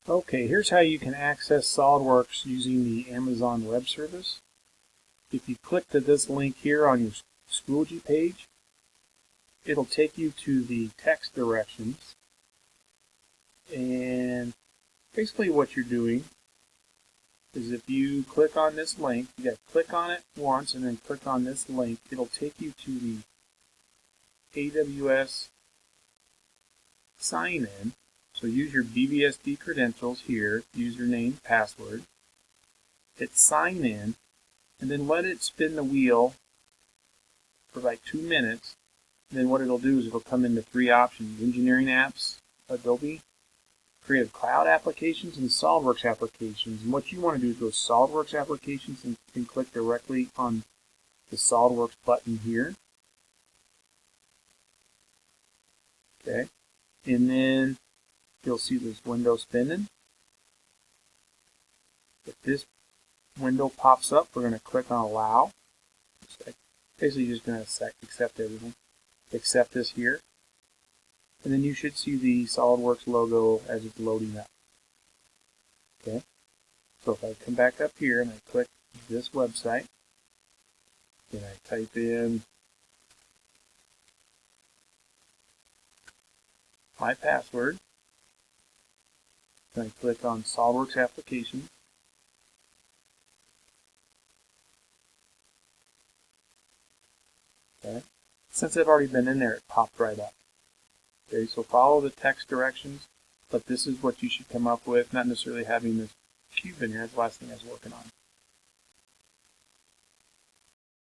Okay, here's how you can access SolidWorks using the Amazon Web Service. If you click to this link here on your Schoology page, it'll take you to the text directions. And basically what you're doing is if you click on this link, you got to click on it once and then click on this link. It'll take you to the AWS sign-in. So use your BBSD credentials here, username, password. Hit sign in, and then let it spin the wheel for like 2 minutes. And then what it'll do is it'll come into 3 options: engineering apps, Adobe, Creative Cloud applications, and SolidWorks applications. And what you want to do is go to SolidWorks applications and click directly on the SolidWorks button here. Okay, and then you'll see this window spinning. If this window pops up, we're going to click on allow. Basically just going to accept everything. Accept this here. And then you should see the SolidWorks logo as it's loading up. Okay. So if I come back up here and I click this website, then I type in my password, then I click on SolidWorks application. Okay. Since I've already been in there, it popped right up. Okay, so follow the text directions, but this is what you should come up with, not necessarily having this cube in here. That's the last thing I was working on.